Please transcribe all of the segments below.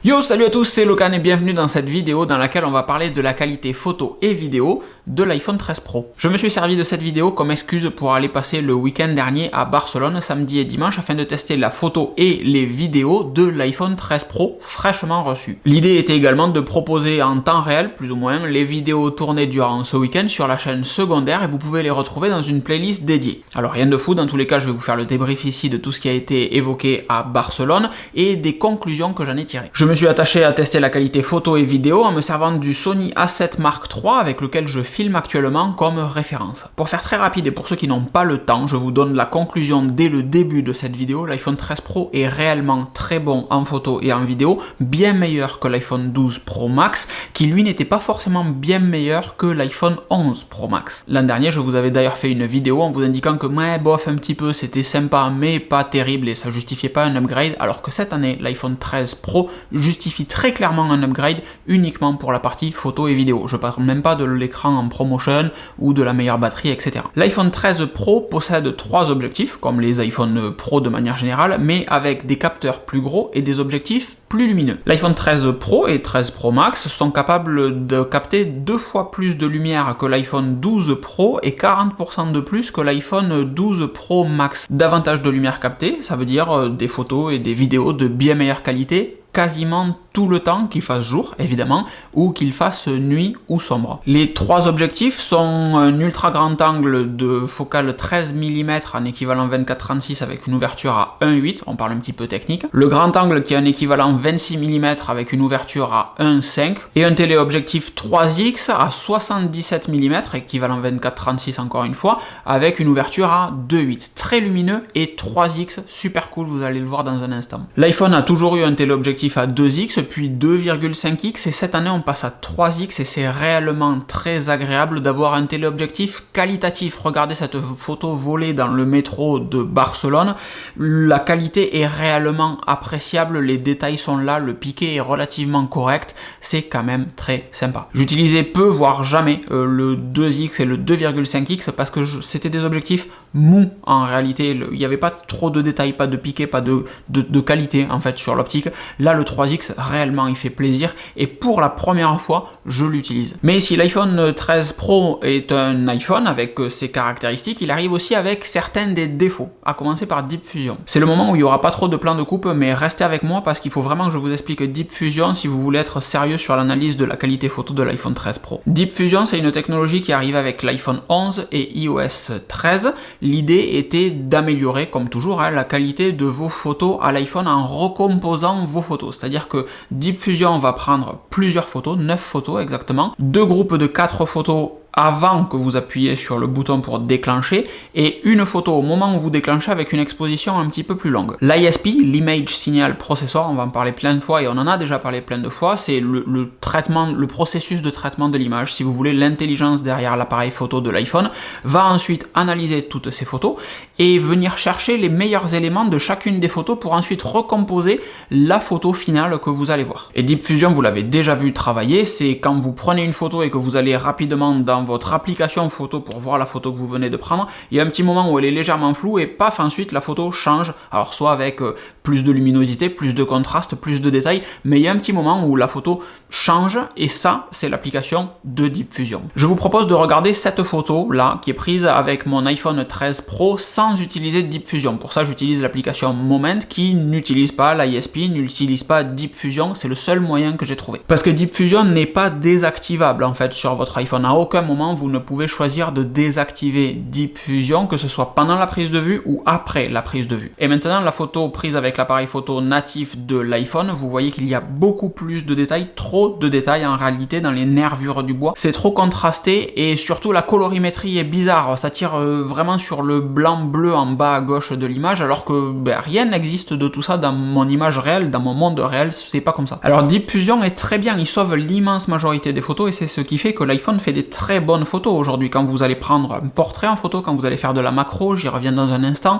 Yo, salut à tous, c'est Locan et bienvenue dans cette vidéo dans laquelle on va parler de la qualité photo et vidéo de l'iPhone 13 Pro. Je me suis servi de cette vidéo comme excuse pour aller passer le week-end dernier à Barcelone, samedi et dimanche, afin de tester la photo et les vidéos de l'iPhone 13 Pro fraîchement reçu. L'idée était également de proposer en temps réel, plus ou moins, les vidéos tournées durant ce week-end sur la chaîne secondaire et vous pouvez les retrouver dans une playlist dédiée. Alors rien de fou, dans tous les cas je vais vous faire le débrief ici de tout ce qui a été évoqué à Barcelone et des conclusions que j'en ai tirées. Je me suis attaché à tester la qualité photo et vidéo en me servant du Sony A7 Mark III avec lequel je filme actuellement comme référence. Pour faire très rapide et pour ceux qui n'ont pas le temps, je vous donne la conclusion dès le début de cette vidéo. L'iPhone 13 Pro est réellement très bon en photo et en vidéo, bien meilleur que l'iPhone 12 Pro Max, qui lui n'était pas forcément bien meilleur que l'iPhone 11 Pro Max. L'an dernier, je vous avais d'ailleurs fait une vidéo en vous indiquant que bof un petit peu, c'était sympa mais pas terrible et ça justifiait pas un upgrade, alors que cette année, l'iPhone 13 Pro justifie très clairement un upgrade uniquement pour la partie photo et vidéo. Je parle même pas de l'écran en promotion ou de la meilleure batterie, etc. L'iPhone 13 Pro possède 3 objectifs, comme les iPhone Pro de manière générale, mais avec des capteurs plus gros et des objectifs plus lumineux. L'iPhone 13 Pro et 13 Pro Max sont capables de capter 2 fois plus de lumière que l'iPhone 12 Pro et 40% de plus que l'iPhone 12 Pro Max. Davantage de lumière captée, ça veut dire des photos et des vidéos de bien meilleure qualité, quasiment tout le temps, qu'il fasse jour évidemment, ou qu'il fasse nuit ou sombre. Les 3 objectifs sont un ultra grand angle de focale 13 mm en équivalent 24-36 avec une ouverture à 1.8, on parle un petit peu technique, le grand angle qui est un équivalent 26 mm avec une ouverture à 1.5, et un téléobjectif 3x à 77 mm, équivalent 24-36 encore une fois, avec une ouverture à 2.8. Très lumineux et 3x, super cool, vous allez le voir dans un instant. L'iPhone a toujours eu un téléobjectif à 2x, puis 2,5x, et cette année on passe à 3x, et c'est réellement très agréable d'avoir un téléobjectif qualitatif. Regardez cette photo volée dans le métro de Barcelone, la qualité est réellement appréciable, les détails sont là, le piqué est relativement correct, c'est quand même très sympa. J'utilisais peu, voire jamais, le 2x et le 2,5x parce que c'était des objectifs mous en réalité, il n'y avait pas trop de détails, pas de piqué, pas de qualité en fait sur l'optique. Là le 3x réellement il fait plaisir et pour la première fois je l'utilise. Mais si l'iPhone 13 Pro est un iPhone avec ses caractéristiques, il arrive aussi avec certains des défauts, à commencer par Deep Fusion. C'est le moment où il n'y aura pas trop de plans de coupe, mais restez avec moi parce qu'il faut vraiment que je vous explique Deep Fusion si vous voulez être sérieux sur l'analyse de la qualité photo de l'iPhone 13 Pro. Deep Fusion, c'est une technologie qui arrive avec l'iPhone 11 et iOS 13. L'idée était d'améliorer, comme toujours, la qualité de vos photos à l'iPhone en recomposant vos photos. C'est-à-dire que Deep Fusion va prendre plusieurs photos, 9 photos exactement, 2 groupes de 4 photos avant que vous appuyez sur le bouton pour déclencher et une photo au moment où vous déclenchez avec une exposition un petit peu plus longue. L'ISP, l'Image Signal Processor, on va en parler plein de fois et on en a déjà parlé plein de fois, c'est le processus de traitement de l'image, si vous voulez, l'intelligence derrière l'appareil photo de l'iPhone, va ensuite analyser toutes ces photos et venir chercher les meilleurs éléments de chacune des photos pour ensuite recomposer la photo finale que vous allez voir. Et Deep Fusion, vous l'avez déjà vu travailler, c'est quand vous prenez une photo et que vous allez rapidement dans votre application photo pour voir la photo que vous venez de prendre, il y a un petit moment où elle est légèrement floue et paf, ensuite la photo change, alors soit avec plus de luminosité, plus de contraste, plus de détails, mais il y a un petit moment où la photo change et ça, c'est l'application de Deep Fusion. Je vous propose de regarder cette photo là qui est prise avec mon iPhone 13 Pro sans utiliser Deep Fusion. Pour ça, j'utilise l'application Moment qui n'utilise pas l'ISP, n'utilise pas Deep Fusion, c'est le seul moyen que j'ai trouvé. Parce que Deep Fusion n'est pas désactivable en fait sur votre iPhone. À aucun moment vous ne pouvez choisir de désactiver Deep Fusion, que ce soit pendant la prise de vue ou après la prise de vue. Et maintenant, la photo prise avec l'appareil photo natif de l'iPhone, vous voyez qu'il y a beaucoup plus de détails, trop de détails en réalité dans les nervures du bois. C'est trop contrasté et surtout la colorimétrie est bizarre, ça tire vraiment sur le blanc-bleu en bas à gauche de l'image alors que rien n'existe de tout ça dans mon image réelle, dans mon monde réel, c'est pas comme ça. Alors Deep Fusion est très bien, il sauve l'immense majorité des photos et c'est ce qui fait que l'iPhone fait des très très bonnes photos aujourd'hui. Quand vous allez prendre un portrait en photo, quand vous allez faire de la macro, j'y reviens dans un instant,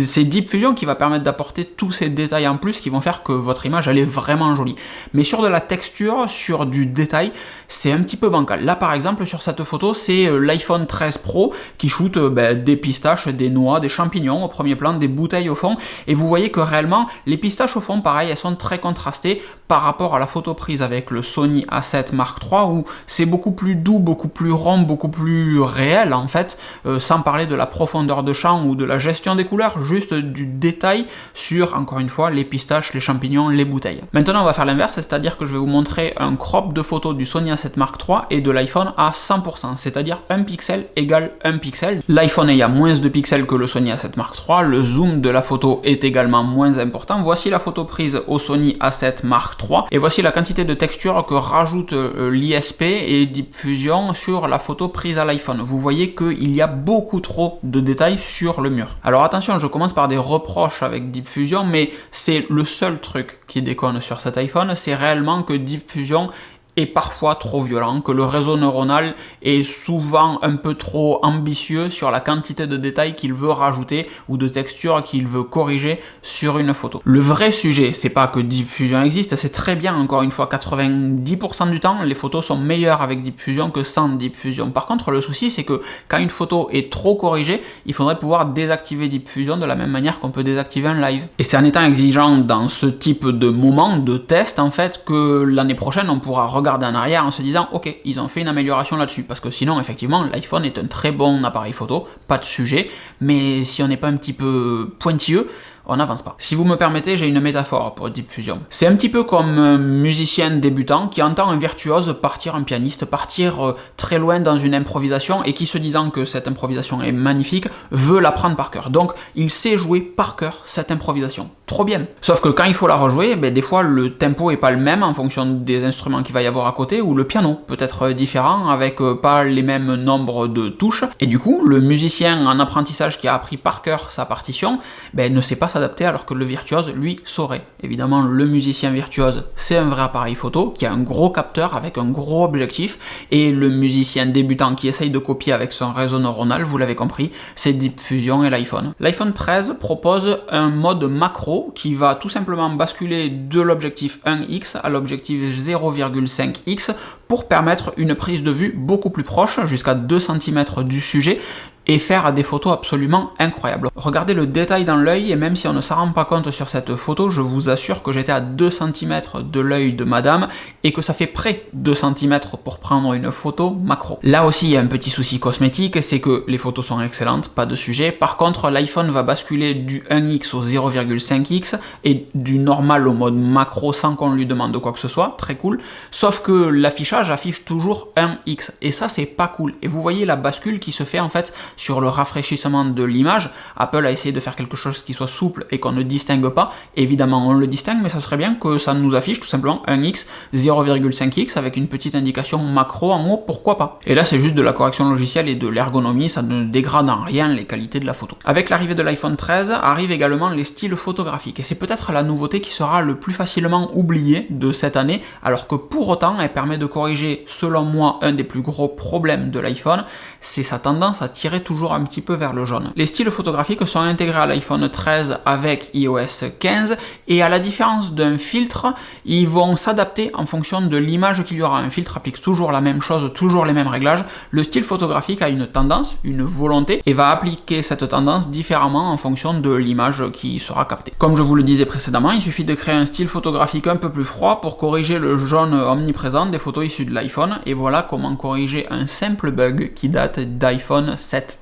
c'est Deep Fusion qui va permettre d'apporter tous ces détails en plus qui vont faire que votre image elle est vraiment jolie. Mais sur de la texture, sur du détail, c'est un petit peu bancal. Là par exemple sur cette photo, c'est l'iPhone 13 Pro qui shoot des pistaches, des noix, des champignons au premier plan, des bouteilles au fond, et vous voyez que réellement les pistaches au fond, pareil, elles sont très contrastées par rapport à la photo prise avec le Sony A7 Mark III où c'est beaucoup plus doux, beaucoup plus rond, beaucoup plus réel en fait, sans parler de la profondeur de champ ou de la gestion des couleurs, juste du détail sur, encore une fois, les pistaches, les champignons, les bouteilles. Maintenant on va faire l'inverse, c'est-à-dire que je vais vous montrer un crop de photos du Sony A7 Mark III et de l'iPhone à 100%, c'est-à-dire 1 pixel égale 1 pixel. L'iPhone ayant moins de pixels que le Sony A7 Mark III, le zoom de la photo est également moins important. Voici la photo prise au Sony A7 Mark III et voici la quantité de texture que rajoute l'ISP et Deep Fusion sur la photo prise à l'iPhone. Vous voyez qu'il y a beaucoup trop de détails sur le mur. Alors attention, je commence par des reproches avec Deep Fusion, mais c'est le seul truc qui déconne sur cet iPhone, c'est réellement que Deep Fusion est parfois trop violent, que le réseau neuronal est souvent un peu trop ambitieux sur la quantité de détails qu'il veut rajouter ou de textures qu'il veut corriger sur une photo. Le vrai sujet, c'est pas que Deep Fusion existe, c'est très bien, encore une fois, 90% du temps, les photos sont meilleures avec Deep Fusion que sans Deep Fusion. Par contre, le souci, c'est que quand une photo est trop corrigée, il faudrait pouvoir désactiver Deep Fusion de la même manière qu'on peut désactiver un live. Et c'est en étant exigeant dans ce type de moment, de test, en fait, que l'année prochaine, on pourra regarder en arrière en se disant ok, ils ont fait une amélioration là-dessus, parce que sinon effectivement l'iPhone est un très bon appareil photo, pas de sujet, mais si on n'est pas un petit peu pointilleux, on n'avance pas. Si vous me permettez, j'ai une métaphore pour Deep Fusion. C'est un petit peu comme un musicien débutant qui entend un virtuose partir, un pianiste partir très loin dans une improvisation et qui, se disant que cette improvisation est magnifique, veut l'apprendre par cœur. Donc il sait jouer par cœur cette improvisation. Trop bien. Sauf que quand il faut la rejouer, des fois le tempo est pas le même en fonction des instruments qu'il va y avoir à côté, ou le piano peut être différent avec pas les mêmes nombres de touches. Et du coup, le musicien en apprentissage qui a appris par cœur sa partition, ne sait pas s'adapter, alors que le virtuose, lui, saurait. Évidemment, le musicien virtuose, c'est un vrai appareil photo qui a un gros capteur avec un gros objectif, et le musicien débutant qui essaye de copier avec son réseau neuronal, vous l'avez compris, c'est Deep Fusion et l'iPhone. L'iPhone 13 propose un mode macro qui va tout simplement basculer de l'objectif 1x à l'objectif 0,5x pour permettre une prise de vue beaucoup plus proche, jusqu'à 2 cm du sujet, et faire des photos absolument incroyables. Regardez le détail dans l'œil, et même si on ne s'en rend pas compte sur cette photo, je vous assure que j'étais à 2 cm de l'œil de madame, et que ça fait près 2 cm pour prendre une photo macro. Là aussi, il y a un petit souci cosmétique, c'est que les photos sont excellentes, pas de sujet. Par contre, l'iPhone va basculer du 1x au 0,5x, et du normal au mode macro sans qu'on lui demande quoi que ce soit, très cool. Sauf que l'affichage affiche toujours 1x, et ça c'est pas cool. Et vous voyez la bascule qui se fait en fait sur le rafraîchissement de l'image. Apple a essayé de faire quelque chose qui soit souple et qu'on ne distingue pas. Évidemment, on le distingue, mais ça serait bien que ça nous affiche tout simplement 1x, 0,5x avec une petite indication macro en haut, pourquoi pas. Et là, c'est juste de la correction logicielle et de l'ergonomie, ça ne dégrade en rien les qualités de la photo. Avec l'arrivée de l'iPhone 13, arrivent également les styles photographiques. Et c'est peut-être la nouveauté qui sera le plus facilement oubliée de cette année, alors que pour autant, elle permet de corriger, selon moi, un des plus gros problèmes de l'iPhone, c'est sa tendance à tirer toujours un petit peu vers le jaune. Les styles photographiques sont intégrés à l'iPhone 13 avec iOS 15, et à la différence d'un filtre, ils vont s'adapter en fonction de l'image qu'il y aura. Un filtre applique toujours la même chose, toujours les mêmes réglages. Le style photographique a une tendance, une volonté, et va appliquer cette tendance différemment en fonction de l'image qui sera captée. Comme je vous le disais précédemment, il suffit de créer un style photographique un peu plus froid pour corriger le jaune omniprésent des photos issues de l'iPhone, et voilà comment corriger un simple bug qui date d'iPhone 7S.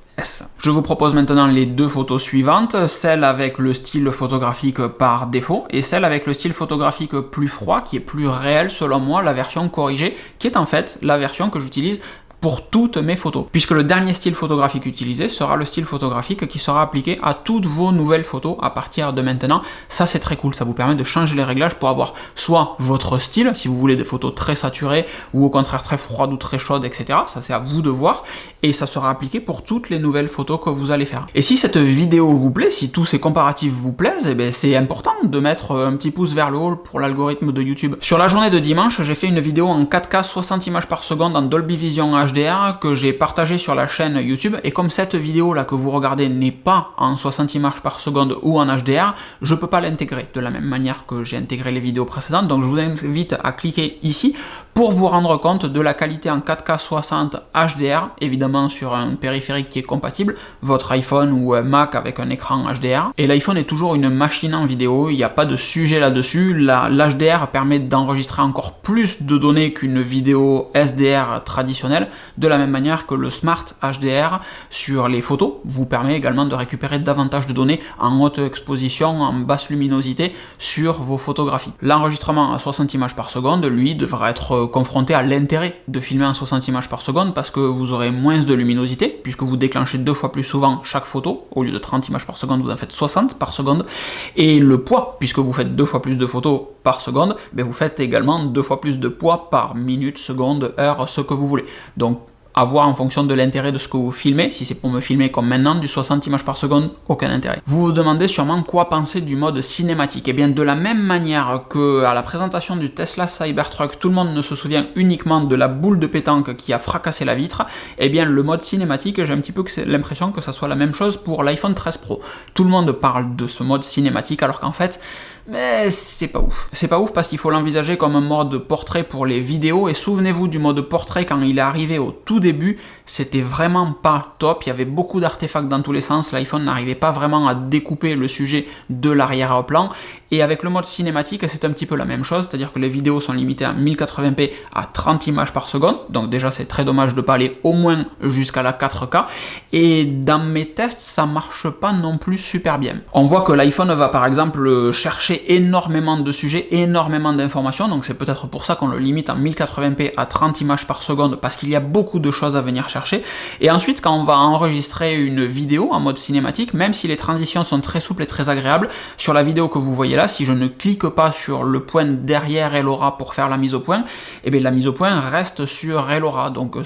Je vous propose maintenant les deux photos suivantes, celle avec le style photographique par défaut et celle avec le style photographique plus froid, qui est plus réel selon moi, la version corrigée, qui est en fait la version que j'utilise pour toutes mes photos, puisque le dernier style photographique utilisé sera le style photographique qui sera appliqué à toutes vos nouvelles photos à partir de maintenant. Ça c'est très cool, ça vous permet de changer les réglages pour avoir soit votre style, si vous voulez des photos très saturées, ou au contraire très froides ou très chaudes, etc. Ça c'est à vous de voir, et ça sera appliqué pour toutes les nouvelles photos que vous allez faire. Et si cette vidéo vous plaît, si tous ces comparatifs vous plaisent, eh bien c'est important de mettre un petit pouce vers le haut pour l'algorithme de YouTube. Sur la journée de dimanche, j'ai fait une vidéo en 4K 60 images par seconde en Dolby Vision HD HDR que j'ai partagé sur la chaîne YouTube, et comme cette vidéo là que vous regardez n'est pas en 60 images par seconde ou en HDR, je peux pas l'intégrer de la même manière que j'ai intégré les vidéos précédentes, donc je vous invite à cliquer ici pour vous rendre compte de la qualité en 4K 60 HDR, évidemment sur un périphérique qui est compatible, votre iPhone ou Mac avec un écran HDR. Et l'iPhone est toujours une machine en vidéo, il n'y a pas de sujet là-dessus. L'HDR permet d'enregistrer encore plus de données qu'une vidéo SDR traditionnelle, de la même manière que le Smart HDR sur les photos vous permet également de récupérer davantage de données en haute exposition, en basse luminosité sur vos photographies. L'enregistrement à 60 images par seconde, lui, devra être confronté à l'intérêt de filmer en 60 images par seconde parce que vous aurez moins de luminosité puisque vous déclenchez 2 fois plus souvent chaque photo. Au lieu de 30 images par seconde, vous en faites 60 par seconde. Et le poids, puisque vous faites 2 fois plus de photos par seconde, ben vous faites également 2 fois plus de poids par minute, seconde, heure, ce que vous voulez. Donc à voir en fonction de l'intérêt de ce que vous filmez. Si c'est pour me filmer comme maintenant du 60 images par seconde, aucun intérêt. Vous vous demandez sûrement quoi penser du mode cinématique. Et bien de la même manière que à la présentation du Tesla Cybertruck, tout le monde ne se souvient uniquement de la boule de pétanque qui a fracassé la vitre, et bien le mode cinématique, j'ai un petit peu l'impression que ça soit la même chose pour l'iPhone 13 Pro. Tout le monde parle de ce mode cinématique alors qu'en fait, mais c'est pas ouf. C'est pas ouf parce qu'il faut l'envisager comme un mode portrait pour les vidéos, et souvenez-vous du mode portrait quand il est arrivé au tout début, c'était vraiment pas top, il y avait beaucoup d'artefacts dans tous les sens, l'iPhone n'arrivait pas vraiment à découper le sujet de l'arrière-plan, et avec le mode cinématique c'est un petit peu la même chose, c'est-à-dire que les vidéos sont limitées à 1080p à 30 images par seconde, donc déjà c'est très dommage de pas aller au moins jusqu'à la 4K, et dans mes tests ça marche pas non plus super bien. On voit que l'iPhone va par exemple chercher énormément de sujets, énormément d'informations, donc c'est peut-être pour ça qu'on le limite en 1080p à 30 images par seconde, parce qu'il y a beaucoup de choses à venir chercher. Et ensuite, quand on va enregistrer une vidéo en mode cinématique, même si les transitions sont très souples et très agréables, sur la vidéo que vous voyez là, si je ne clique pas sur le point derrière Elora pour faire la mise au point, et bien la mise au point reste sur Elora, donc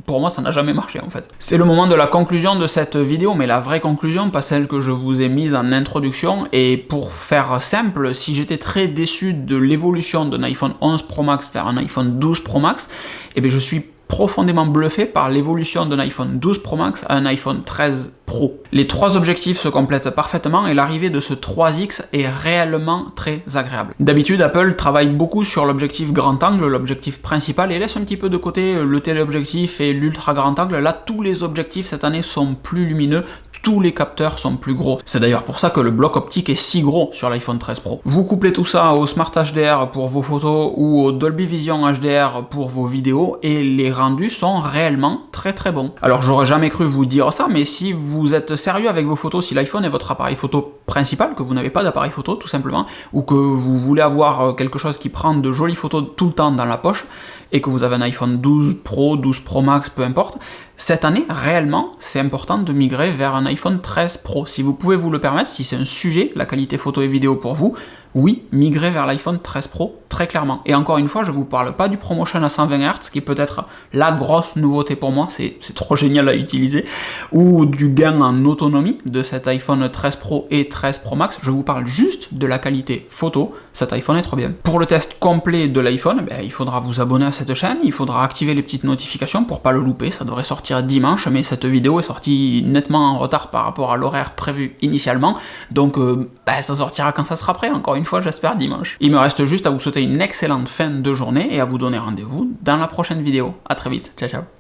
pour moi ça n'a jamais marché en fait. C'est le moment de la conclusion de cette vidéo, mais la vraie conclusion, pas celle que je vous ai mise en introduction, et pour faire simple, si j'étais très déçu de l'évolution d'un iPhone 11 Pro Max vers un iPhone 12 Pro Max, et bien je suis profondément bluffé par l'évolution d'un iPhone 12 Pro Max à un iPhone 13 Pro. Les trois objectifs se complètent parfaitement et l'arrivée de ce 3X est réellement très agréable. D'habitude, Apple travaille beaucoup sur l'objectif grand angle, l'objectif principal, et laisse un petit peu de côté le téléobjectif et l'ultra grand angle. Là, tous les objectifs cette année sont plus lumineux, tous les capteurs sont plus gros. C'est d'ailleurs pour ça que le bloc optique est si gros sur l'iPhone 13 Pro. Vous couplez tout ça au Smart HDR pour vos photos ou au Dolby Vision HDR pour vos vidéos et les rendus sont réellement très très bons. Alors j'aurais jamais cru vous dire ça, mais si vous êtes sérieux avec vos photos, si l'iPhone est votre appareil photo principal, que vous n'avez pas d'appareil photo tout simplement, ou que vous voulez avoir quelque chose qui prend de jolies photos tout le temps dans la poche, et que vous avez un iPhone 12 Pro, 12 Pro Max, peu importe, cette année, réellement, c'est important de migrer vers un iPhone 13 Pro. Si vous pouvez vous le permettre, si c'est un sujet, la qualité photo et vidéo pour vous, oui, migrez vers l'iPhone 13 Pro, très clairement. Et encore une fois, je ne vous parle pas du ProMotion à 120 Hz, qui est peut-être la grosse nouveauté pour moi, c'est trop génial à utiliser, ou du gain en autonomie de cet iPhone 13 Pro et 13 Pro Max, je vous parle juste de la qualité photo, cet iPhone est trop bien. Pour le test complet de l'iPhone, il faudra vous abonner à cette chaîne, il faudra activer les petites notifications pour pas le louper, ça devrait sortir dimanche, mais cette vidéo est sortie nettement en retard par rapport à l'horaire prévu initialement, donc ça sortira quand ça sera prêt, encore une fois, j'espère dimanche. Il me reste juste à vous souhaiter une excellente fin de journée et à vous donner rendez-vous dans la prochaine vidéo. À très vite, ciao ciao.